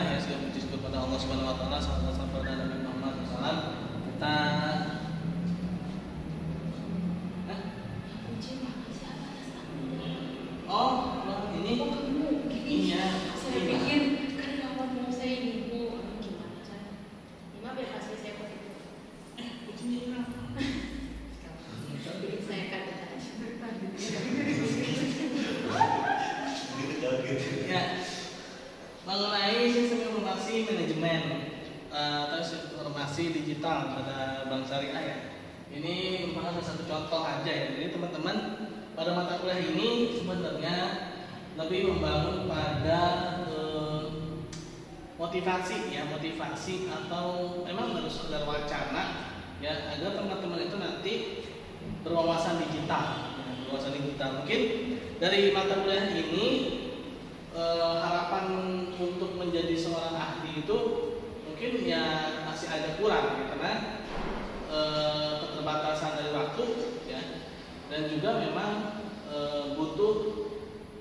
Alhamdulillah ya, segala puji syukur kepada Allah Subhanahu wa taala, salawat kepada Nabi Muhammad SAW. Kita ini iya. Saya pikir karena mau saya ini gimana saya? Gimana biar hasil saya positif? Kuncinya apa? Saya kata ya, mengenai sistem informasi manajemen atau informasi digital pada Bank Syariah ya. Ini merupakan salah satu contoh aja ya. Jadi teman-teman pada mata kuliah ini sebenarnya lebih membangun pada motivasi ya, motivasi atau memang harus sekedar wacana ya, agar teman-teman itu nanti berwawasan digital ya, berwawasan digital. Mungkin dari mata kuliah ini harapan untuk menjadi seorang ahli itu mungkin ya masih agak kurang ya, karena keterbatasan dari waktu ya, dan juga memang butuh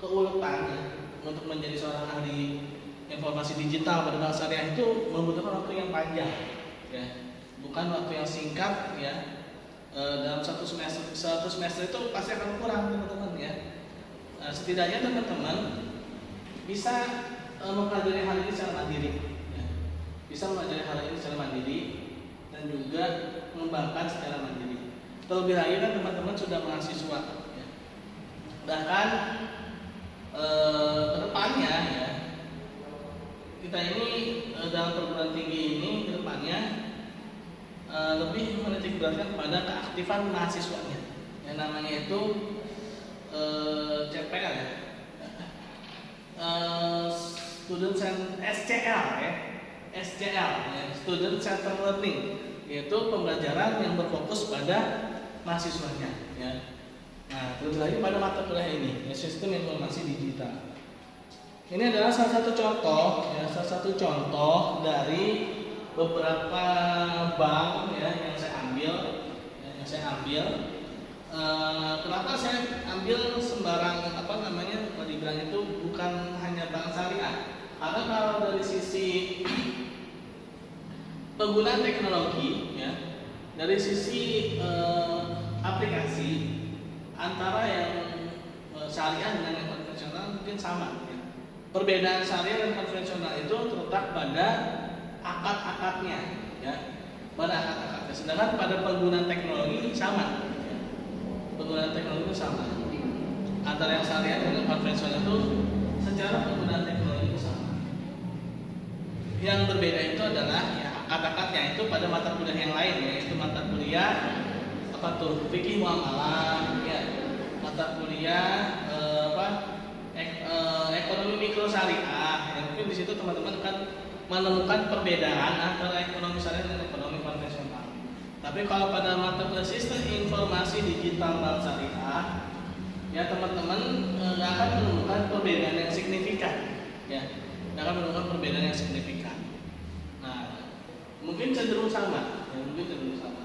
keuletan ya, untuk menjadi seorang ahli informasi digital pada Bank Syariah itu membutuhkan waktu yang panjang ya, bukan waktu yang singkat ya. Dalam satu semester itu pasti akan kurang teman-teman ya. Setidaknya teman-teman bisa mempelajari hal ini secara mandiri ya. Bisa mempelajari hal ini secara mandiri dan juga mengembangkan secara mandiri. Terlebih lagi kan teman-teman sudah mahasiswa ya. Bahkan kedepannya ya, kita ini dalam perguruan tinggi ini kedepannya lebih menitik beratkan pada keaktifan mahasiswanya yang namanya itu CPL ya, SCL ya, SCL ya, Student Center Learning, yaitu pembelajaran yang berfokus pada mahasiswanya ya. Nah, terus lagi pada mata kuliah ini ya, sistem informasi digital. Ini adalah salah satu contoh ya, salah satu contoh dari beberapa bank ya yang saya ambil ya, kenapa saya ambil sembarang apa namanya, kalau dibilang itu bukan hanya Bank Syariah, karena kalau dari sisi penggunaan teknologi ya, dari sisi aplikasi antara yang syariah dengan yang konvensional mungkin sama ya. Perbedaan syariah dan konvensional itu terletak pada akad-akadnya ya, pada akad-akadnya. Sedangkan pada penggunaan teknologi sama ya. Penggunaan teknologi itu sama antara yang syariah dan yang konvensional, itu secara penggunaan teknologi itu sama. Yang berbeda itu adalah ya akad-akadnya itu pada mata kuliah yang lain, yaitu mata kuliah apa tuh, fikih muamalah ya, mata kuliah ekonomi mikro syariah ya. Mungkin di situ teman-teman akan menemukan perbedaan antara ekonomi syariah dan ekonomi konvensional. Tapi kalau pada mata kuliah sistem informasi digital Bank Syariah ya, teman-teman nggak akan menemukan perbedaan yang signifikan ya, nggak akan menemukan perbedaan yang signifikan. Nah, mungkin cenderung sama ya, mungkin cenderung sama.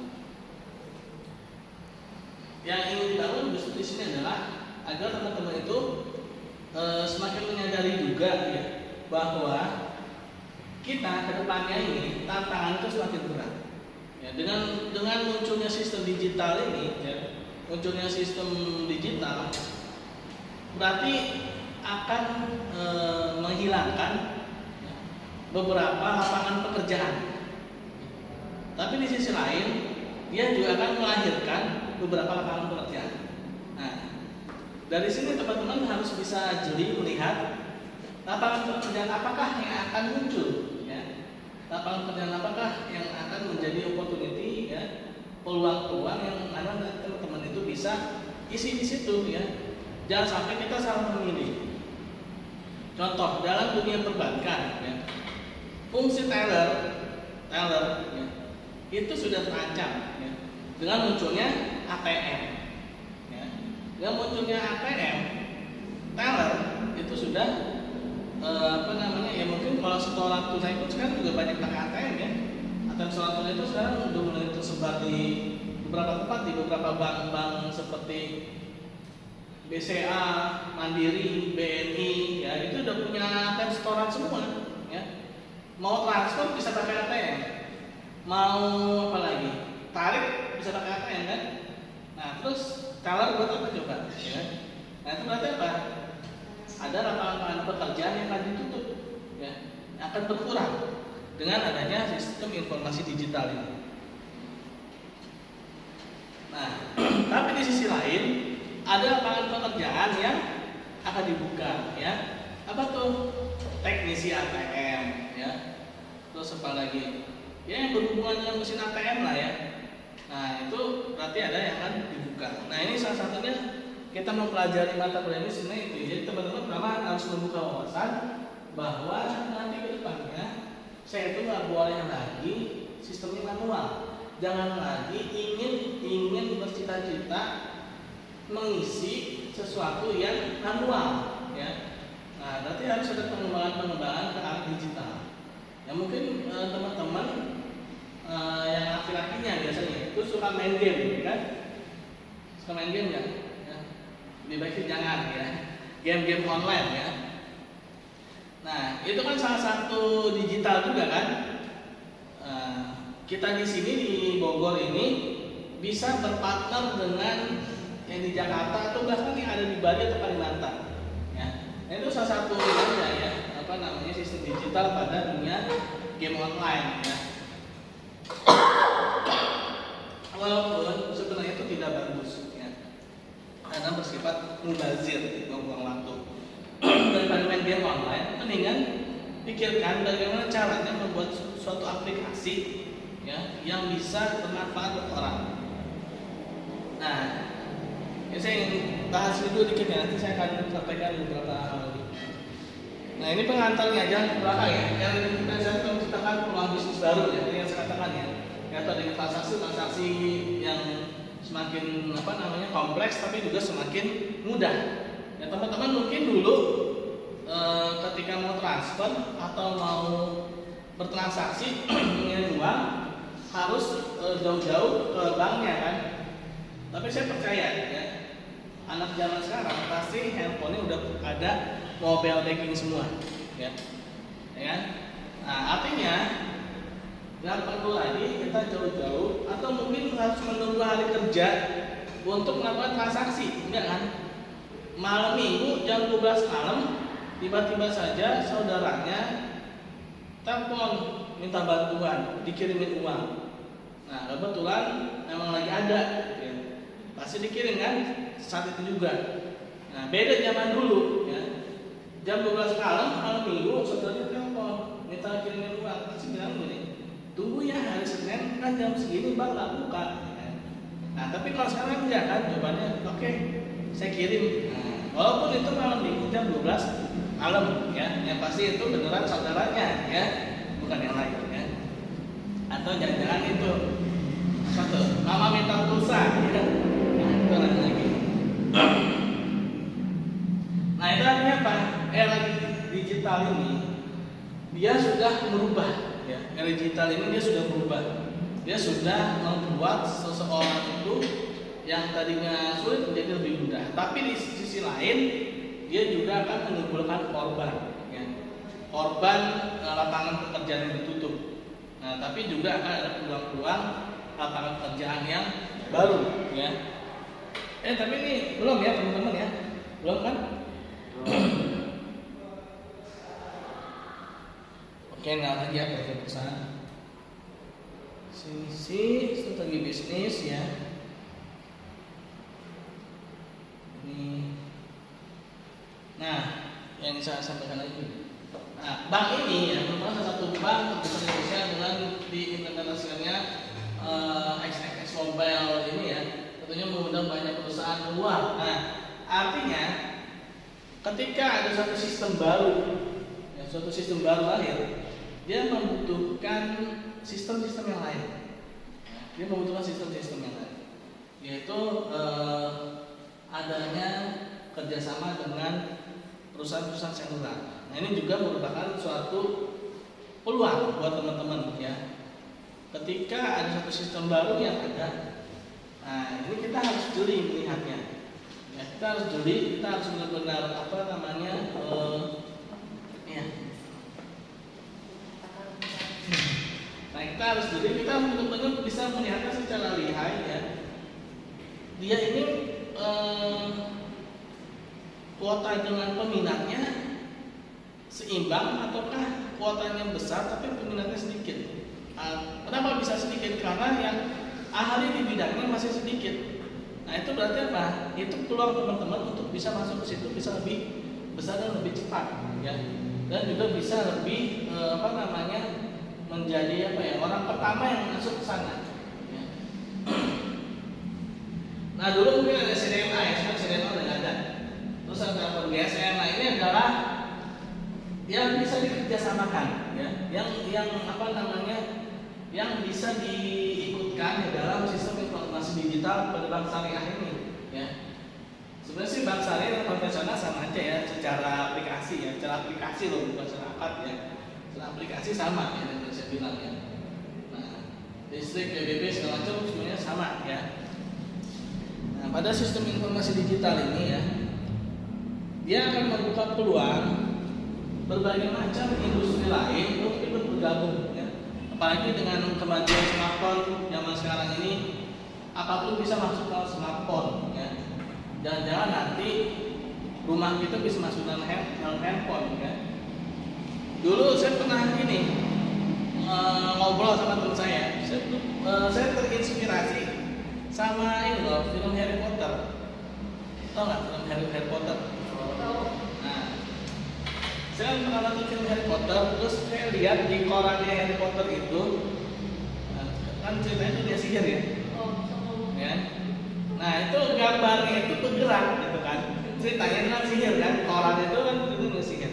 Yang ingin dibangun di sini adalah agar teman-teman itu semakin menyadari juga ya, bahwa kita kedepannya ini tantangan itu semakin berat ya, dengan munculnya sistem digital ini ya, munculnya sistem digital berarti akan menghilangkan ya, beberapa lapangan pekerjaan, tapi di sisi lain dia juga akan melahirkan beberapa lapangan pekerjaan. Nah, dari sini teman-teman harus bisa jeli melihat lapangan pekerjaan apakah yang akan muncul ya, lapangan pekerjaan apakah yang akan menjadi opportunity ya, peluang-peluang yang mana teman-teman itu bisa isi di situ ya. Jangan sampai kita salah memilih. Contoh dalam dunia perbankan ya, fungsi teller ya, itu sudah terancam ya, dengan munculnya ATM ya. Dengan munculnya ATM, teller itu sudah ya, mungkin kalau setoran tunai pun sekarang juga banyak pakai ATM ya. ATM setoran tunai itu sekarang sudah mulai tersebar di beberapa tempat, di beberapa bank-bank seperti BCA, Mandiri, BNI ya, itu udah punya ATM setoran semua ya. Mau transfer bisa pakai ATM, mau apa lagi? Tarik bisa pakai ATM kan? Nah terus teller buat apa coba? Ya. Nah itu berarti apa? Ada lapangan pekerjaan yang akan ditutup, ya, akan berkurang dengan adanya sistem informasi digital ini. Nah, tapi di sisi lain ada lapangan pekerjaan yang akan dibuka, ya. Apa tuh? Teknisi ATM, ya. Terus apa lagi? Ya yang berhubungan dengan mesin ATM lah ya. Nah itu berarti ada yang akan dibuka. Nah ini salah satunya kita mempelajari mata kuliah ini sebenarnya itu. Jadi teman-teman pertama harus membuka wawasan bahwa nanti ke depannya saya itu nggak boleh lagi sistemnya manual. Jangan lagi ingin bercita-cita mengisi sesuatu yang manual, ya. Nah, berarti harus ada pengembangan ke arah digital. Ya mungkin teman-teman yang laki-lakinya biasanya itu suka main game, kan? Suka main game ya? Lebih baik jangan ya. Game-game online ya. Nah, itu kan salah satu digital juga kan? Kita di sini di Bogor ini bisa berpartner dengan yang di Jakarta atau bahkan yang ada di Bali atau Kalimantan. Ya. Nah, itu salah satu ya, apa namanya sistem digital pada dunia game online. Ya. Walaupun sebenarnya itu tidak bagus, ya. Karena bersifat mubazir, buang waktu. Daripada main game online, mendingan pikirkan bagaimana caranya membuat suatu aplikasi, ya, yang bisa bermanfaat untuk orang. Nah, ya saya ingin bahas dulu dikit ya, nanti saya akan sampaikan beberapa hal lagi. Nah ini pengantarnya aja belakang ya, yang saya menciptakan peluang bisnis baru ya, yang saya katakan ya, yaitu ada transaksi yang semakin apa namanya kompleks tapi juga semakin mudah. Ya teman-teman mungkin dulu ketika mau transfer atau mau bertransaksi mengirim uang harus jauh-jauh ke banknya kan. Tapi saya percaya ya, anak zaman sekarang pasti handphonenya udah ada mobile banking semua, ya kan? Nah artinya nggak perlu lagi kita jauh-jauh atau mungkin harus menunggu hari kerja untuk melakukan transaksi, enggak kan? Malam minggu jam 12 malam tiba-tiba saja saudaranya telepon minta bantuan dikirimin uang. Nah kebetulan memang lagi ada, ya. Pasti dikirim kan saat itu juga. Nah beda zaman dulu ya, jam 12 malam minggu saudaranya telepon minta kirimin uang, pasti bilang gini, tunggu ya hari Senin kan jam segini bang nggak buka, ya. Nah tapi kalau sekarang enggak kan, jawabannya oke, saya kirim. Nah, walaupun itu malam minggu jam 12 malam ya, yang pasti itu beneran saudaranya ya, bukan yang lain ya. Atau jangan-jangan itu satu mama minta pulsa ya. Nah itu lagi. Nah itu artinya apa? Era digital ini dia sudah merubah ya. Era digital ini dia sudah berubah. Dia sudah membuat seseorang itu yang tadinya sulit menjadi lebih mudah. Tapi di sisi lain dia juga akan menimbulkan korban, ya. Korban lapangan pekerjaan yang ditutup. Nah, tapi juga akan ada peluang-peluang lapangan pekerjaan yang baru, ya. Tapi ini belum ya teman-teman ya, belum kan? Oke, nggak lagi ya perusahaan. Sisi strategi bisnis ya. Ini. Nah, yang saya sampaikan lagi. Nah, bank ini ya merupakan salah satu bank terbesar di Indonesia dengan diimplementasikannya XXX Mobile ini ya, tentunya mengundang banyak perusahaan luar. Nah, artinya ketika ada suatu sistem baru, ya, suatu sistem baru lahir, dia membutuhkan sistem-sistem yang lain. Dia membutuhkan sistem-sistem yang lain, yaitu adanya kerjasama dengan perusahaan-perusahaan seluler. Nah ini juga merupakan suatu peluang buat teman-teman ya. Ketika ada satu sistem baru yang ada, nah ini kita harus jeli melihatnya. Ya, kita harus jeli, kita harus benar-benar apa namanya, ya. teman-teman bisa melihatnya secara lihai ya. Dia ini kuota dengan peminatnya seimbang ataukah kuotanya besar tapi peminatnya sedikit. Kenapa bisa sedikit? Karena yang ahli di bidangnya masih sedikit. Nah itu berarti apa? Itu peluang teman-teman untuk bisa masuk ke situ bisa lebih besar dan lebih cepat, ya. Dan juga bisa lebih menjadi orang pertama yang masuk ke sana. Ya. Nah dulu mungkin ada CDMA ya, sekarang CDMA udah nggak ada. Terus ada GSM. Nah ini adalah yang bisa dikerjasamakan, ya. Yang bisa diikutkan di dalam sistem informasi digital pada bank syariah ini, ya. Sebenarnya sih bank syariah yang konvensional sama aja ya, secara aplikasi ya, secara aplikasi loh bukan secara akad ya, secara aplikasi sama ya yang saya bilang ya. Nah, listrik, PBB segala macam semuanya sama ya. Nah, pada sistem informasi digital ini ya, dia akan membuka peluang berbagai macam industri lain untuk ikut bergabung ya. Apalagi dengan kemajuan smartphone zaman sekarang ini, apapun bisa masuk ke smartphone ya. Jangan-jangan nanti rumah kita bisa masuk dalam handphone ya. Dulu saya pernah ngobrol sama teman saya. Saya terinspirasi sama ini loh, film Harry Potter. Tahu nggak film Harry Potter? Nah, saya pernah nonton film Harry Potter, terus saya lihat di korannya Harry Potter itu, kan ceritanya itu dia sihir ya. Ya. Nah itu gambarnya itu bergerak gitu kan, ceritanya kan sihir kan, koran itu kan itu sihir.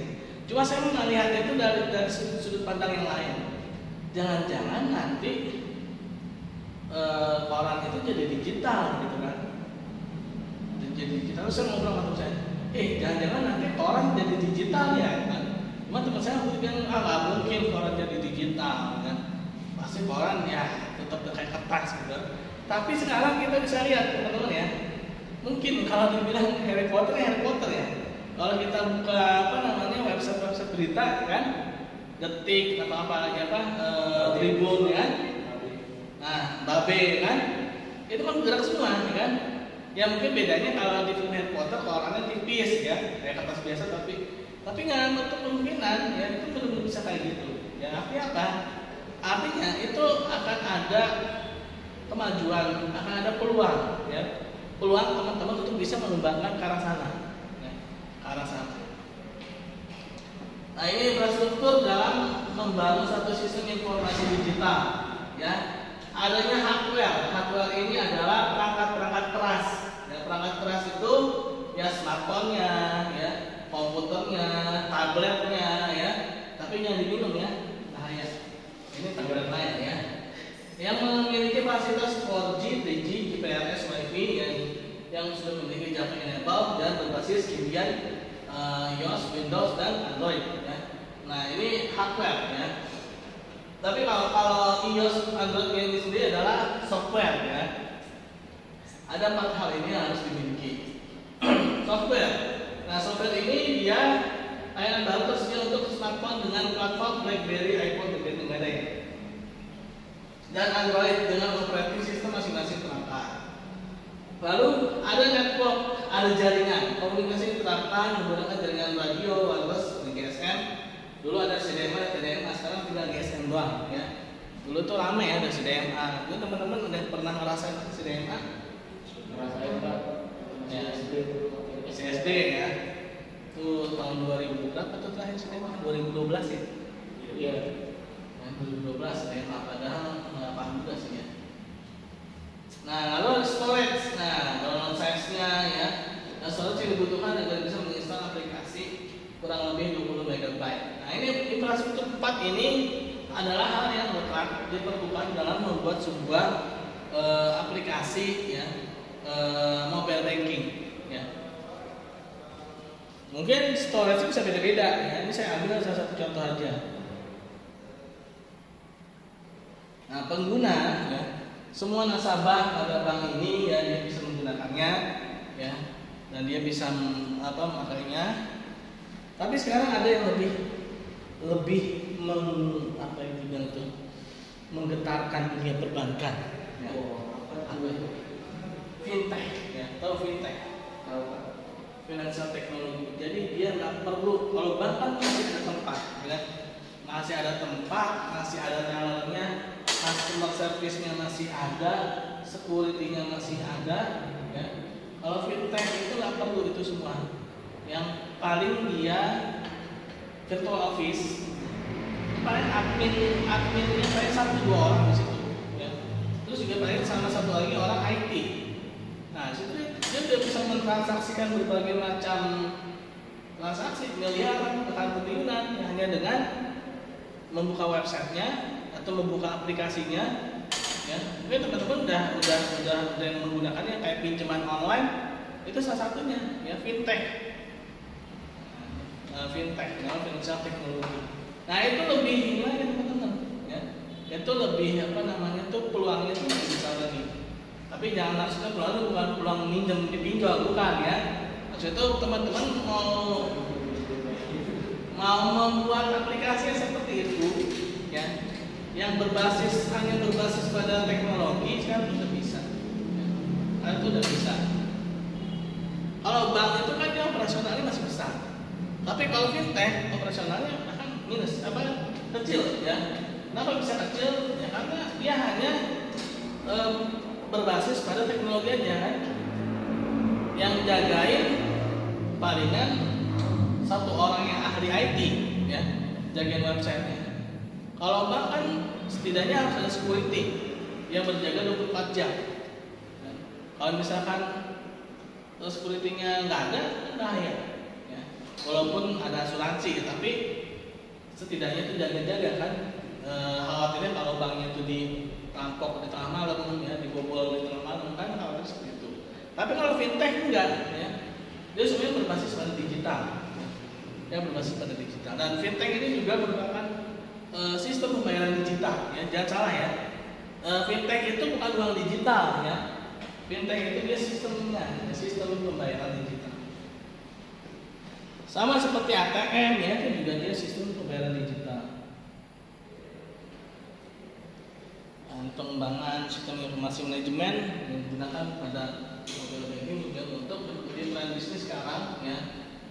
Cuma saya melihatnya itu dari sudut pandang yang lain. Jangan-jangan nanti koran itu jadi digital gitu kan, jadi digital. Terus saya ngobrol sama teman saya, jangan-jangan nanti koran jadi digital ya kan. Cuma teman saya bilang, nggak mungkin koran jadi digital kan, pasti koran ya tetap kayak kertas gitu. Tapi sekarang kita bisa lihat teman-teman ya, mungkin kalau dibilang Harry Potter ya. Kalau kita buka website berita kan, Detik atau apa lagi Tribun ya, nah Babe kan, itu kan bergerak semua ya kan. Ya mungkin bedanya kalau di film Harry Potter korannya tipis ya, kayak kertas biasa tapi nggak menutup kemungkinan ya itu belum bisa kayak gitu. Ya artinya apa? Artinya itu akan ada kemajuan, akan ada peluang ya, peluang teman-teman untuk bisa mengembangkan ke arah sana ya, ke arah sana. Nah ini infrastruktur dalam membangun satu sistem informasi digital ya. Adanya hardware ini adalah perangkat keras ya. Perangkat keras itu ya smartphone-nya ya, komputernya, tabletnya ya, tapi jangan diminum ya, bahaya. Ini tablet lain ya, yang memiliki fasilitas 4G, 3G, GPRS, WiFi yang sudah memiliki Java enable dan berbasis Debian, iOS, Windows dan Android ya. Nah ini hardware ya. Tapi kalau iOS, Android ini sendiri adalah software ya. Ada 4 hal ini yang harus dimiliki. Software. Nah software ini dia layanan baru tersedia untuk smartphone dengan platform BlackBerry, iPhone, dan lain-lain. Dan Android dengan operating system masing-masing perangkat. Lalu ada network, ada jaringan, komunikasi diterapkan menggunakan jaringan radio, wireless, dan GSM. Dulu ada CDMA, TDMA, sekarang tinggal GSM doang ya. Dulu tuh lama ya ada CDMA. Dulu teman-teman udah pernah ngerasain CDMA? Ngerasain Pak? Ya, CSD ya. Itu tahun 2000 berapa tuh terakhir CDMA? 2012 ya? Iya. 2012 CDMA, padahal nggak paham juga sih ya. Nah lalu storage, download size-nya ya. Nah storage yang dibutuhkan agar bisa menginstal aplikasi kurang lebih 20 MB. Nah ini infrastruktur 4 ini adalah hal yang mutlak diperlukan dalam membuat sebuah aplikasi ya, mobile banking ya. Mungkin storage bisa beda-beda ya. Ini saya ambil salah satu contoh aja. Nah pengguna ya, semua nasabah pada bank ini ya dia bisa menggunakannya ya, dan dia bisa memakainya. Tapi sekarang ada yang lebih menggetarkan dunia perbankan. Ya. Apa itu? Fintech, ya, tahu fintech? Tahu Pak? Financial technology. Jadi dia nggak perlu, kalau bank kan masih ada tempat, ya. Masih ada tempat, masih ada tellernya, customer service-nya masih ada, security-nya masih ada, ya. Kalau fintech itu nggak perlu itu semua. Yang paling dia virtual office, paling adminnya paling 1-2 orang di situ, ya. Terus juga paling sama satu lagi orang IT. Nah, situ dia udah bisa mentransaksikan berbagai macam transaksi miliaran, bahkan triliunan, hanya dengan membuka websitenya atau membuka aplikasinya, ya. Mungkin teman-teman udah yang menggunakannya kayak pinjaman online, itu salah satunya, ya, fintech, financial technology. Nah, itu lebih gimana teman-teman, ya. Itu lebih tuh peluangnya tuh lebih besar lagi. Tapi jangan langsung peluang bukan peluang minjem dipinjol, bukan, ya. Maksudnya itu teman-teman mau membuat aplikasi seperti itu, ya, yang hanya berbasis pada teknologi, sekarang sudah bisa, ya. Karena itu udah bisa. Kalau bank itu kan dia operasionalnya masih besar, tapi kalau fintech operasionalnya akan kecil, ya. Kenapa bisa kecil? Ya karena dia hanya berbasis pada teknologi aja, kan. Yang jagain palingan satu orang yang ahli IT, ya, jagain websitenya. Kalau bank kan setidaknya harus ada security yang berjaga 24 jam. Kalau misalkan security-nya nggak ada, bahaya, ya. Walaupun ada asuransi, tapi setidaknya itu jaga-jaga, kan. Khawatirnya kalau banknya itu dirampok di tengah malam, ya, dibobol di tengah malam, kan khawatir seperti itu. Tapi kalau fintech enggak, ya, dia sebenarnya berbasis pada digital, ya, berbasis pada digital. Dan fintech ini juga merupakan sistem pembayaran digital, ya, jangan salah, ya. Fintech itu bukan uang digital, ya. Fintech itu dia sistemnya, ya, sistem pembayaran digital. Sama seperti ATM, ya, itu juga dia sistem pembayaran digital. Pengembangan sistem informasi manajemen yang digunakan pada mobile banking juga untuk menjadi tren bisnis sekarang, ya.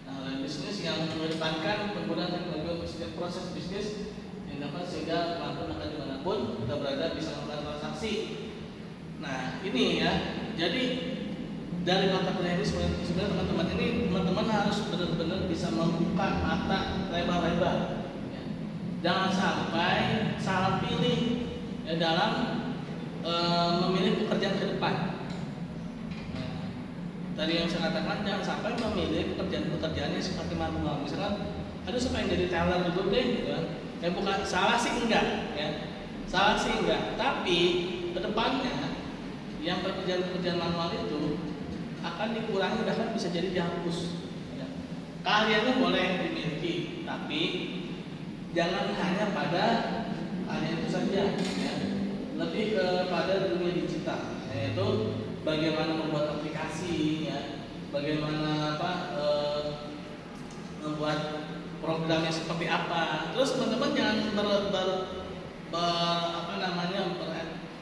Nah, tren bisnis yang mengedepankan penggunaan teknologi untuk setiap proses bisnis yang dapat sehingga dimanapun kita berada bisa melakukan transaksi. Nah, ini, ya. Jadi dari mata kuliah ini sebenarnya teman-teman harus benar-benar bisa membuka mata lebar-lebar, ya. Jangan sampai salah pilih, ya, dalam memilih pekerjaan ke depan. Nah, tadi yang saya katakan, jangan sampai memilih pekerjaan-pekerjaan yang seperti manual. Misalkan, aduh saya pengen jadi teller dulu deh, gitu kan. Ya, bukan salah sih enggak, ya. Salah sih enggak, tapi kedepannya yang pekerjaan-pekerjaan manual itu akan dikurangi, bahkan bisa jadi dihapus, ya. Keahliannya boleh dimiliki, tapi jangan hanya pada keahlian itu saja, ya. Lebih kepada dunia digital, yaitu bagaimana membuat aplikasi, ya, bagaimana membuat programnya seperti apa. Terus teman-teman jangan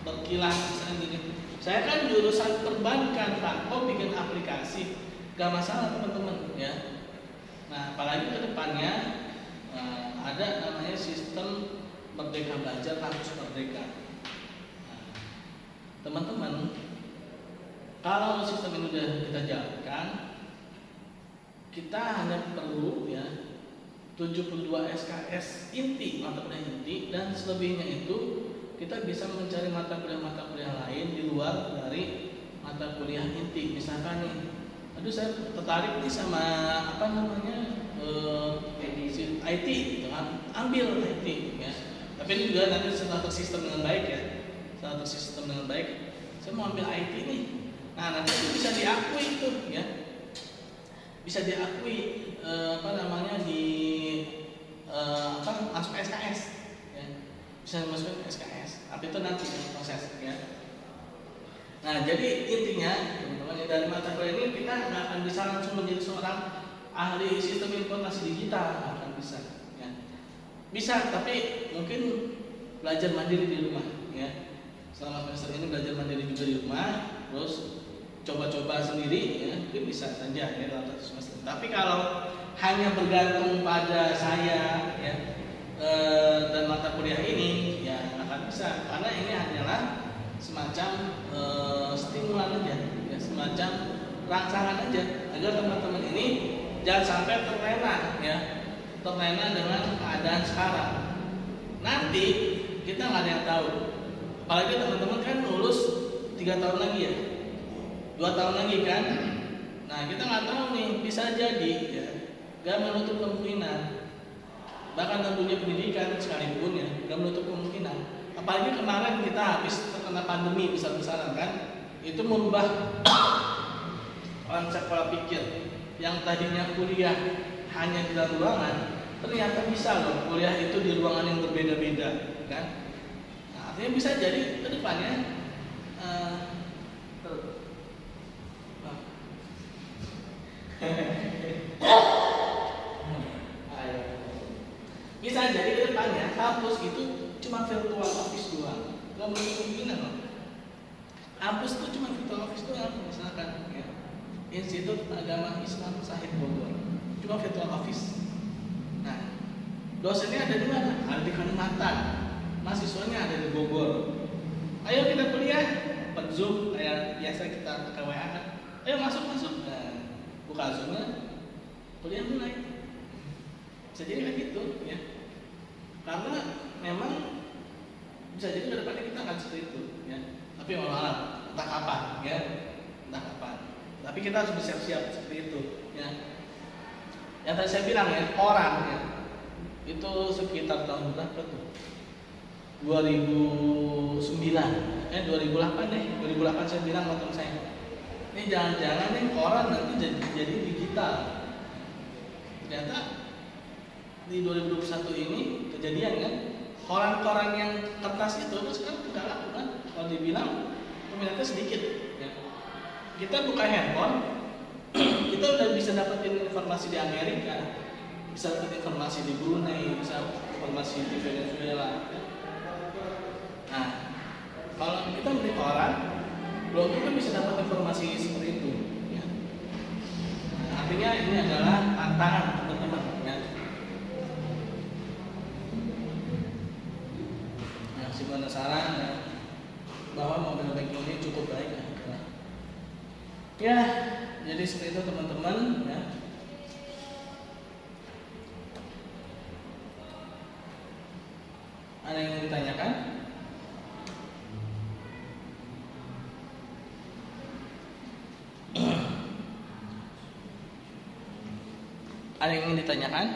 berkilah, misalnya gini, saya kan jurusan perbankan, Pak, kok bikin aplikasi? Gak masalah, teman-teman, ya. Nah, apalagi ke depannya ada namanya sistem Merdeka Belajar, kampus Merdeka. Nah, teman-teman, kalau sistem ini sudah kita jalankan, kita hanya perlu, ya, 72 SKS inti, mata kuliah inti, dan selebihnya itu kita bisa mencari mata kuliah lain di luar dari mata kuliah inti. Misalkan nih, aduh saya tertarik nih sama IT, gitu kan, ambil IT, ya. Tapi ini juga nanti setelah tersistem dengan baik, ya, setelah tersistem dengan baik, saya mau ambil IT nih. Nah, nanti itu bisa diakui itu, ya, bisa diakui masuk SKS, ya, bisa masuk SKS. Tapi itu nanti proses, ya. Nah, jadi intinya teman-teman, dari mata kuliah ini kita nggak akan bisa langsung menjadi seorang ahli sistem informasi digital, nggak akan bisa, ya. Bisa, tapi mungkin belajar mandiri di rumah ya. Selama semester ini belajar mandiri juga di rumah, terus coba-coba sendiri ya, itu bisa saja ya dalam satu semester. Tapi kalau hanya bergantung pada saya ya dan mata kuliah ini ya nggak akan bisa, karena ini hanyalah semacam stimulan aja ya, semacam rangsangan aja agar teman-teman ini jangan sampai terlena dengan keadaan sekarang. Nanti kita nggak ada yang tahu, apalagi teman-teman kan lulus 3 tahun lagi ya, 2 tahun lagi kan. Nah kita nggak tahu nih, bisa jadi ya, nggak menutup kemungkinan. Bahkan tentunya pendidikan sekalipun ya nggak menutup kemungkinan. Apalagi kemarin kita habis terkena pandemi besar-besaran kan, itu merubah konsep pola pikir. Yang tadinya kuliah hanya di dalam ruangan, ternyata bisa loh kuliah itu di ruangan yang berbeda-beda kan. Nah, artinya bisa jadi ke depannya bisa jadi ke depannya kampus itu cuma virtual office doang, nggak menutup kemungkinan loh. Kampus itu cuma virtual office doang, misalkan ya. Institut Agama Islam Syahid Bogor, cuma virtual office. Nah, dosennya ada di mana? Ada di Kalimantan, mahasiswanya ada di Bogor. Ayo kita kuliah, open Zoom kayak biasa kita ke WA kan. Ayo masuk. Nah, buka Zoomnya, kuliah mulai. Bisa jadi kayak gitu ya. Karena memang bisa jadi ke depannya kita akan seperti itu ya. Tapi malah entah kapan ya, entah kapan. Tapi kita harus bersiap-siap seperti itu ya. Yang tadi saya bilang ya, orang ya, itu sekitar tahun berapa tuh? 2009, 2008 deh, 2008 saya bilang sama teman saya, ini jangan-jangan nih koran nanti jadi digital. Ternyata di 2021 ini kejadian kan, koran-koran yang kertas itu sekarang tidak laku kan. Kalau dibilang peminatnya sedikit ya. Kita buka handphone, kita udah bisa dapetin informasi di Amerika, bisa dapetin informasi di Brunei, bisa informasi di Venezuela ya. Nah, kalau kita beli koran, belum tentu bisa dapat informasi seperti itu ya. Nah, artinya ini adalah tantangan teman-teman ya. Yang si penasaran ya, bahwa mobile banking ini cukup baik ya, jadi seperti itu teman-teman ya. Ada yang ingin ditanyakan? Ada yang ingin ditanyakan?